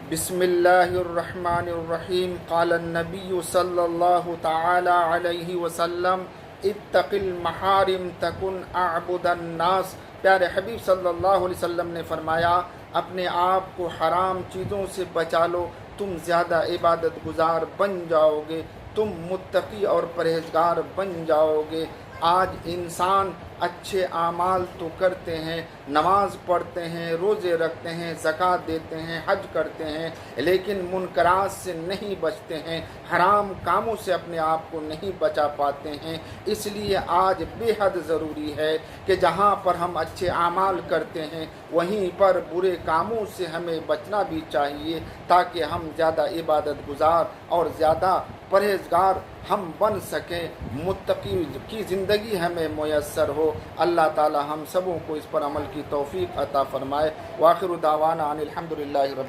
बिस्मिल्लाहिर्रहमानिर्रहीम क़ालन नबी सल्लल्लाहु तआला अलैहि वसल्लम इत्तक़िल महारिम तकुन अअबुदन नास। प्यारे हबीब सल्लल्लाहु अलैहि वसल्लम ने फरमाया, अपने आप को हराम चीज़ों से बचा लो, तुम ज़्यादा इबादत गुजार बन जाओगे, तुम मुत्तकी और परहेज़गार बन जाओगे। आज इंसान अच्छे आमाल तो करते हैं, नमाज पढ़ते हैं, रोज़े रखते हैं, ज़कात देते हैं, हज करते हैं, लेकिन मुनकरात से नहीं बचते हैं, हराम कामों से अपने आप को नहीं बचा पाते हैं। इसलिए आज बेहद ज़रूरी है कि जहाँ पर हम अच्छे आमाल करते हैं वहीं पर बुरे कामों से हमें बचना भी चाहिए, ताकि हम ज़्यादा इबादत गुजार और ज़्यादा परहेज़गार हम बन सकें, मुत्तकी की ज़िंदगी हमें मुयस्सर हो। अल्लाह ताला हम सबों को इस पर अमल की तौफ़ीक़ अता फ़रमाए। वाखिर दावाना अनिल हम्दुलिल्लाहि रब्बिल